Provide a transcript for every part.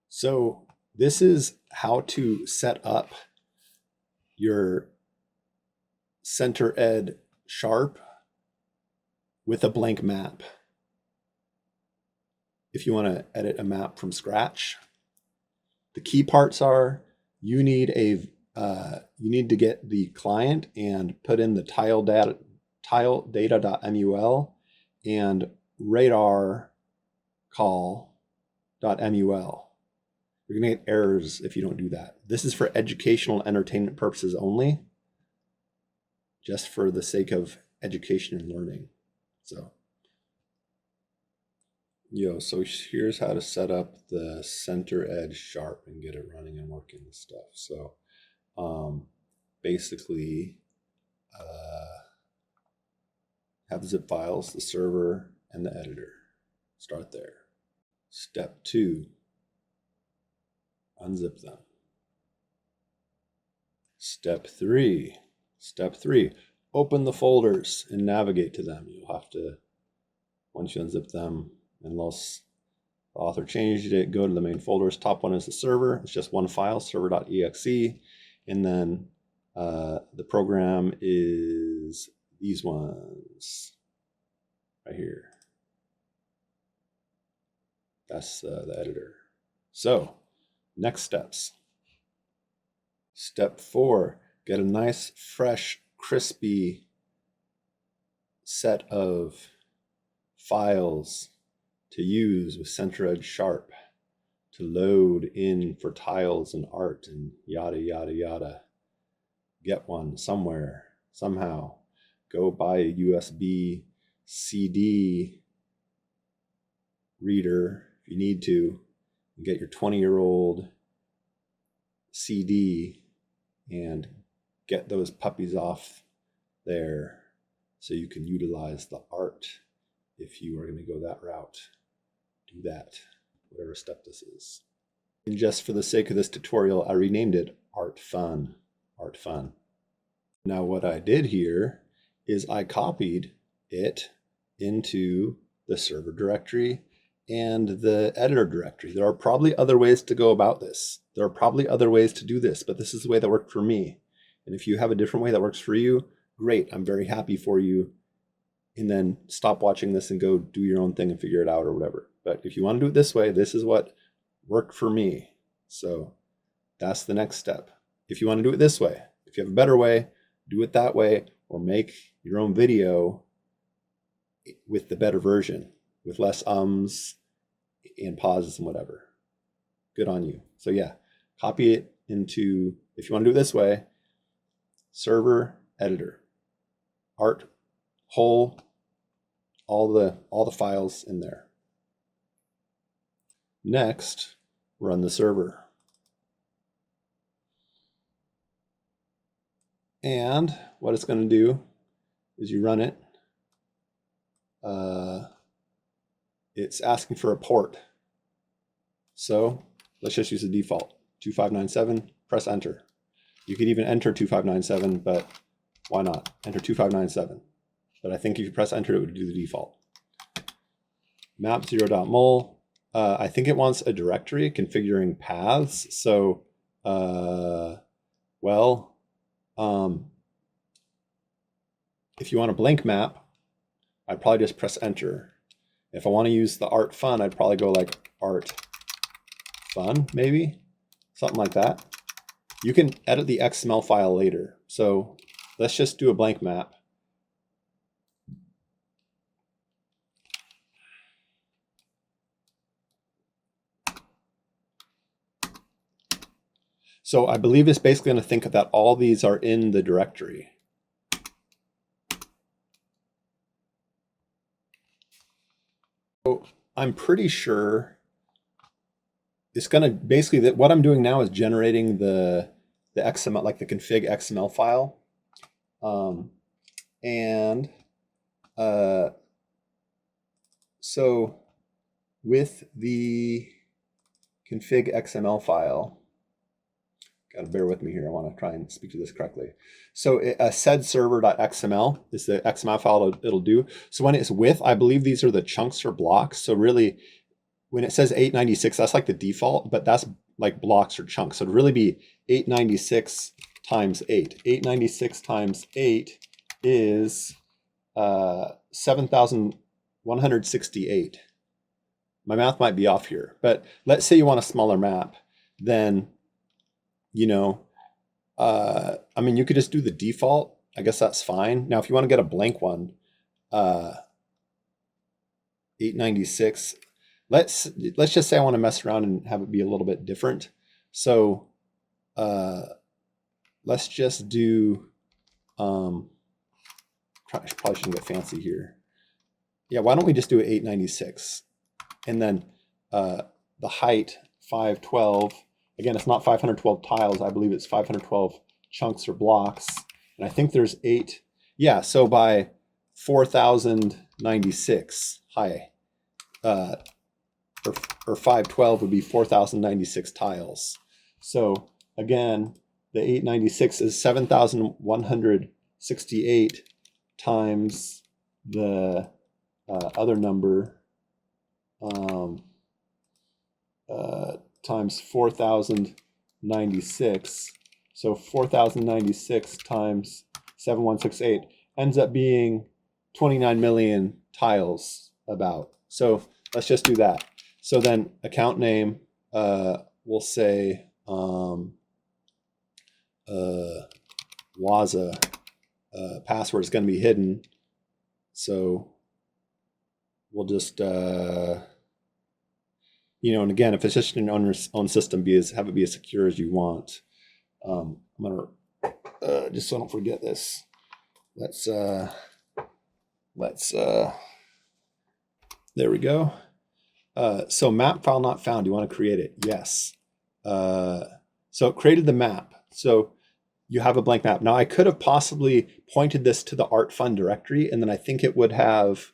So this is how to set up your CentrED Sharp with a blank map. If you want to edit a map from scratch, the key parts are you need to get the client and put in the tile data.mul and radar call.mul. You're going to get errors if you don't do that. This is for educational entertainment purposes only, just for the sake of education and learning. So here's how to set up the CentrED Sharp and get it running and working and stuff. So basically have the zip files, the server, and the editor. Start there. Step 2, unzip them. Step 3, open the folders and navigate to them. You'll have to, once you unzip them, unless the author changed it, go to the main folders. Top one is the server. It's just one file, server.exe. And then the program is these ones right here. That's the editor. So next steps. Step 4, get a nice, fresh, crispy set of files to use with CentrED Sharp to load in for tiles and art and yada, yada, yada. Get one somewhere, somehow. Go buy a USB CD reader if you need to, and get your 20-year-old CD and get those puppies off there so you can utilize the art. If you are going to go that route, do that, whatever step this is. And just for the sake of this tutorial, I renamed it Art Fun. Art Fun. Now what I did here is I copied it into the server directory and the editor directory. There are probably other ways to go about this. There are probably other ways to do this, but this is the way that worked for me. And if you have a different way that works for you, great, I'm very happy for you. And then stop watching this and go do your own thing and figure it out or whatever. But if you want to do it this way, this is what worked for me. So that's the next step. If you want to do it this way, if you have a better way, do it that way, or make your own video with the better version, with less ums and pauses and whatever. Good on you. So yeah, copy it into, if you want to do it this way, server, editor, art, whole, all the files in there. Next, run the server. And what it's going to do is you run it. It's asking for a port. So let's just use the default, 2597, press enter. You could even enter 2597, but why not? Enter 2597. But I think if you press enter, it would do the default. Map 0.mul. I think it wants a directory configuring paths. So, if you want a blank map, I'd probably just press enter. If I want to use the art fun, I'd probably go like art fun, maybe something like that. You can edit the XML file later. So let's just do a blank map. So I believe it's basically going to think that all these are in the directory. So I'm pretty sure it's going to basically, that what I'm doing now is generating the XML, like the config XML file. So with the config XML file, gotta bear with me here. I want to try and speak to this correctly. So sed server.xml is the XML file it'll do. So when it's with, I believe these are the chunks or blocks. So really, when it says 896, that's like the default, but that's like blocks or chunks. So it'd really be 896 times 8. 896 times 8 is 7,168. My math might be off here, but let's say you want a smaller map, then, you know, I mean, you could just do the default. I guess that's fine. Now, if you want to get a blank one, 896, let's just say I want to mess around and have it be a little bit different. So let's just do, probably shouldn't get fancy here. Yeah, why don't we just do 896? And then the height, 512. Again, it's not 512 tiles. I believe it's 512 chunks or blocks. And I think there's 8. Yeah, so by 4,096 high, or 512 would be 4,096 tiles. So again, the 896 is 7,168 times the other number, times 4,096. So 4,096 times 7,168 ends up being 29 million tiles about. So let's just do that. So then account name, we'll say Waza. Password is going to be hidden. So we'll just, you know, and again, if it's just an own system, have it be as secure as you want. I'm gonna just so I don't forget this. There we go. So map file not found. Do you want to create it? Yes. So it created the map. So you have a blank map. Now I could have possibly pointed this to the art fun directory, and then I think it would have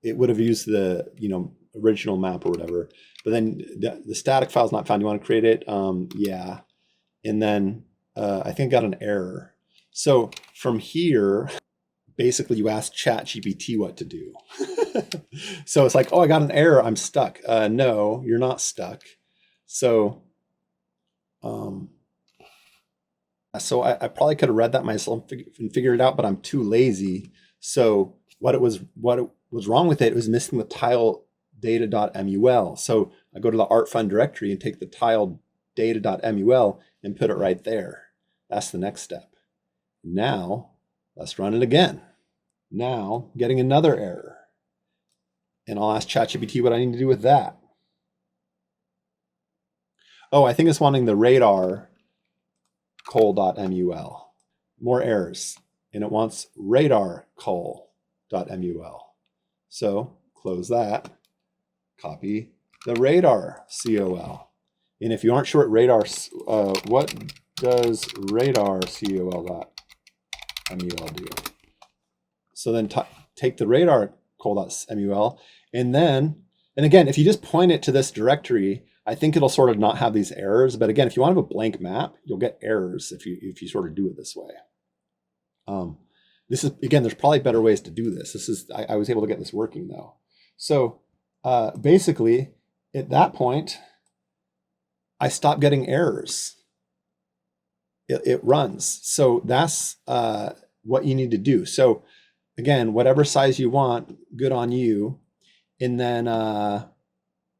it would have used the, you know, original map or whatever. But then the static file is not found. You want to create it? Yeah. And then I think I got an error. So from here, basically you ask ChatGPT what to do. So it's like, oh, I got an error. I'm stuck. No, you're not stuck. So, I probably could have read that myself and figured it out, but I'm too lazy. So what was wrong with it, it was missing the tile data.mul. So I go to the art fun directory and take the tile data.mul and put it right there. That's the next step. Now let's run it again. Now getting another error. And I'll ask ChatGPT what I need to do with that. Oh, I think it's wanting the radar col.mul. More errors. And it wants radar col.mul. So close that. Copy the radar col. And if you aren't sure what radar, what does radar col.mul do? So then take the radar col.mul, and again, if you just point it to this directory, I think it'll sort of not have these errors. But again, if you want to have a blank map, you'll get errors if you sort of do it this way. This is, again, there's probably better ways to do this. I was able to get this working though. So basically, at that point, I stopped getting errors. It runs. So that's what you need to do. So again, whatever size you want, good on you. And then,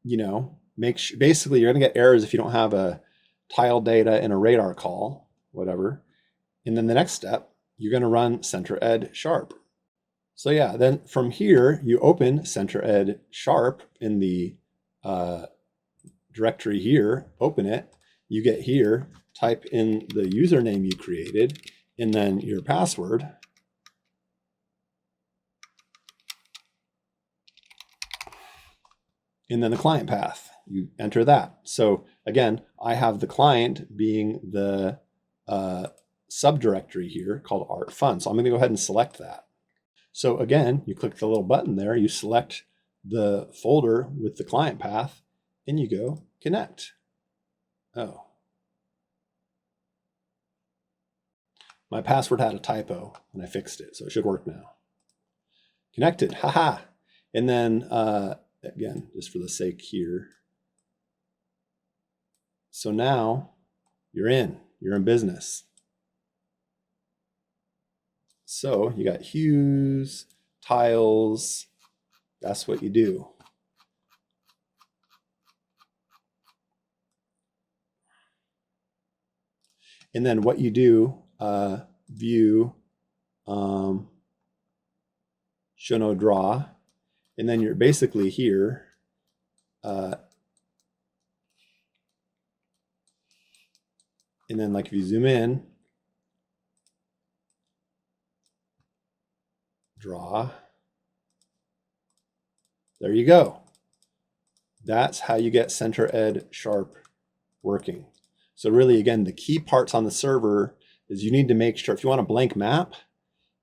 you know, basically you're going to get errors if you don't have a tile data and a radar call, whatever. And then the next step, you're going to run CentrED sharp. So yeah, then from here, you open CentrED sharp in the directory here, open it, you get here, type in the username you created, and then your password. And then the client path, you enter that. So again, I have the client being the subdirectory here called Art Fun. So I'm going to go ahead and select that. So again, you click the little button there, you select the folder with the client path, and you go connect. Oh. My password had a typo and I fixed it, so it should work now. Connected, haha. And then again, just for the sake here. So now you're in business. So you got hues, tiles, that's what you do. And then what you do, view, show no draw, and then you're basically here. And then like if you zoom in, draw, there you go. That's how you get CentrED Sharp working. So really, again, the key parts on the server is you need to make sure, if you want a blank map,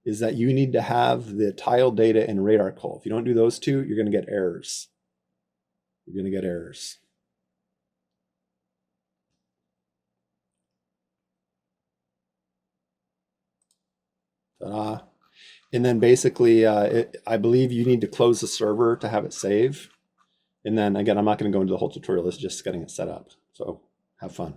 is that you need to have the tile data and radar call. If you don't do those two, you're going to get errors. You're going to get errors. Ta-da. And then basically, I believe you need to close the server to have it save. And then again, I'm not going to go into the whole tutorial. It's just getting it set up. So have fun.